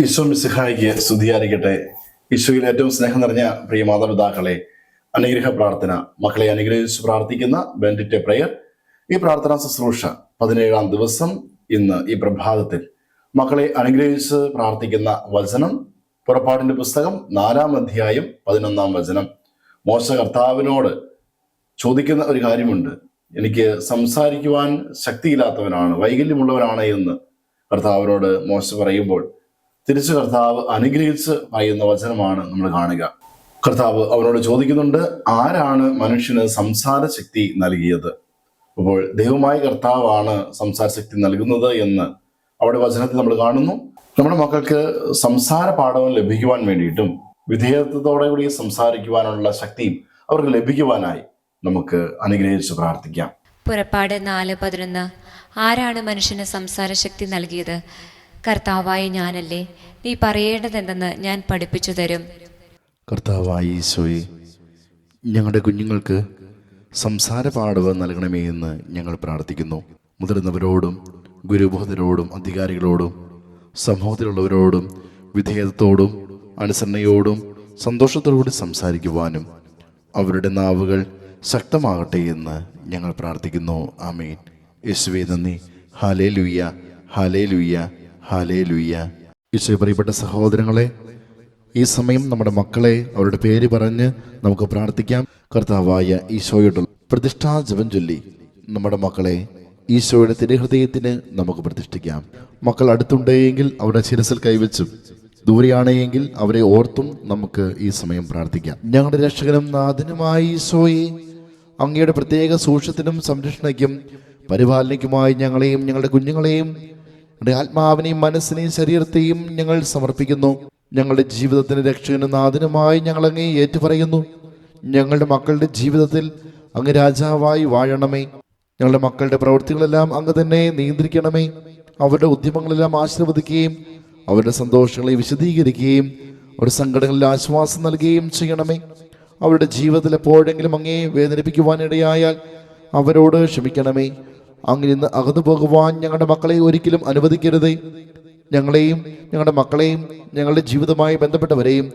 ഈശോ മിശിഹായിക്ക് സ്തുതിയായിരിക്കട്ടെ. ഈശോയിൽ ഏറ്റവും സ്നേഹം നിറഞ്ഞ പ്രിയ മാതാപിതാക്കളെ, അനുഗ്രഹ പ്രാർത്ഥന. മക്കളെ അനുഗ്രഹിച്ച് പ്രാർത്ഥിക്കുന്ന ബെൻഡിറ്റ് പ്രയർ. ഈ പ്രാർത്ഥനാ ശുശ്രൂഷ 17-ാം ദിവസം ഇന്ന് ഈ പ്രഭാതത്തിൽ മക്കളെ അനുഗ്രഹിച്ച് പ്രാർത്ഥിക്കുന്ന വചനം പുറപ്പാടിന്റെ പുസ്തകം 4-ാം അധ്യായം 11-ാം വചനം. മോശ കർത്താവിനോട് ചോദിക്കുന്ന ഒരു കാര്യമുണ്ട്. എനിക്ക് സംസാരിക്കുവാൻ ശക്തിയില്ലാത്തവനാണ്, വൈകല്യമുള്ളവനാണ് എന്ന് കർത്താവിനോട് മോശ പറയുമ്പോൾ തിരിച്ചു കർത്താവ് അനുഗ്രഹിച്ച് പറയുന്ന വചനമാണ് നമ്മൾ കാണുക. കർത്താവ് അവനോട് ചോദിക്കുന്നുണ്ട്, ആരാണ് മനുഷ്യന് സംസാര ശക്തി നൽകിയത്? അപ്പോൾ ദൈവമായ കർത്താവാണ് സംസാര ശക്തി നൽകുന്നത് എന്ന് അവിടെ വചനത്തിൽ നമ്മൾ കാണുന്നു. നമ്മുടെ മക്കൾക്ക് സംസാര പാഠവും ലഭിക്കുവാൻ വേണ്ടിയിട്ടും വിധേയത്വത്തോടെ കൂടി സംസാരിക്കുവാനുള്ള ശക്തിയും അവർക്ക് ലഭിക്കുവാനായി നമുക്ക് അനുഗ്രഹിച്ച് പ്രാർത്ഥിക്കാം. പുറപ്പാട് 4:11. ആരാണ് മനുഷ്യന് സംസാര ശക്തി നൽകിയത്? കർത്താവായ ഞാനല്ലേ, നീ പറയേണ്ടതെന്തെന്ന് ഞാൻ പഠിപ്പിച്ചു തരും. കർത്താവായ ഈശോയെ, ഞങ്ങളുടെ കുഞ്ഞുങ്ങൾക്ക് സംസാര പാഠവ് നൽകണമേ എന്ന് ഞങ്ങൾ പ്രാർത്ഥിക്കുന്നു. മുതിർന്നവരോടും ഗുരുബോധരോടും അധികാരികളോടും സമൂഹത്തിലുള്ളവരോടും വിധേയത്തോടും അനുസരണയോടും സന്തോഷത്തോടുകൂടി സംസാരിക്കുവാനും അവരുടെ നാവുകൾ ശക്തമാകട്ടെ എന്ന് ഞങ്ങൾ പ്രാർത്ഥിക്കുന്നു. ആമേൻ. യേശുവേ നന്ദി. Hallelujah, hallelujah, hallelujah. ഈശോയെ, പ്രിയപ്പെട്ട സഹോദരങ്ങളെ, ഈ സമയം നമ്മുടെ മക്കളെ അവരുടെ പേര് പറഞ്ഞ് നമുക്ക് പ്രാർത്ഥിക്കാം. കർത്താവായ ഈശോയോടുള്ള പ്രതിഷ്ഠാ ജപം ചൊല്ലി നമ്മുടെ മക്കളെ ഈശോയുടെ തിരുഹൃദയത്തിന് നമുക്ക് പ്രതിഷ്ഠിക്കാം. മക്കൾ അടുത്തുണ്ടെങ്കിൽ അവരുടെ ശിരസിൽ കൈവച്ചും ദൂരെയാണെങ്കിൽ അവരെ ഓർത്തും നമുക്ക് ഈ സമയം പ്രാർത്ഥിക്കാം. ഞങ്ങളുടെ രക്ഷകനും നാഥനുമായ ഈശോയെ, അങ്ങയുടെ പ്രത്യേക സൂക്ഷ്യത്തിനും സംരക്ഷണയ്ക്കും പരിപാലനയ്ക്കുമായി ഞങ്ങളെയും ഞങ്ങളുടെ കുഞ്ഞുങ്ങളെയും ഞങ്ങളുടെ ആത്മാവിനെയും മനസ്സിനെയും ശരീരത്തെയും ഞങ്ങൾ സമർപ്പിക്കുന്നു. ഞങ്ങളുടെ ജീവിതത്തിന് രക്ഷകനും നാഥനുമായി ഞങ്ങൾ അങ്ങേ ഏറ്റുപറയുന്നു. ഞങ്ങളുടെ മക്കളുടെ ജീവിതത്തിൽ അങ്ങ് രാജാവായി വാഴണമേ. ഞങ്ങളുടെ മക്കളുടെ പ്രവൃത്തികളെല്ലാം അങ്ങ് തന്നെ നിയന്ത്രിക്കണമേ. അവരുടെ ഉദ്യമങ്ങളെല്ലാം ആശീർവദിക്കുകയും അവരുടെ സന്തോഷങ്ങളെ വിശദീകരിക്കുകയും അവരുടെ സങ്കടങ്ങളിൽ ആശ്വാസം നൽകുകയും ചെയ്യണമേ. അവരുടെ ജീവിതത്തിൽ എപ്പോഴെങ്കിലും അങ്ങേ വേദനിപ്പിക്കുവാനിടയായാൽ അവരോട് ക്ഷമിക്കണമേ. അങ്ങനെ ഇന്ന് അകന്നു പോകുവാൻ ഞങ്ങളുടെ മക്കളെ ഒരിക്കലും അനുവദിക്കരുതേ. ഞങ്ങളെയും ഞങ്ങളുടെ മക്കളെയും ഞങ്ങളുടെ ജീവിതവുമായി ബന്ധപ്പെട്ടവരെയും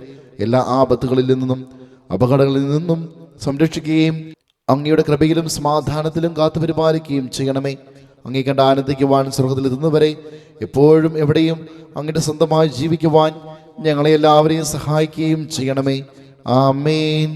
എല്ലാ ആപത്തുകളിൽ നിന്നും അപകടങ്ങളിൽ നിന്നും സംരക്ഷിക്കുകയും അങ്ങയുടെ കൃപയിലും സമാധാനത്തിലും കാത്തു പരിപാലിക്കുകയും ചെയ്യണമേ. അങ്ങേ കണ്ട് ആനന്ദിക്കുവാൻ സ്വർഗ്ഗത്തിലെത്തുന്നവരെ എപ്പോഴും എവിടെയും അങ്ങയുടെ സ്വന്തമായി ജീവിക്കുവാൻ ഞങ്ങളെ എല്ലാവരെയും സഹായിക്കുകയും ചെയ്യണമേ. ആമേൻ.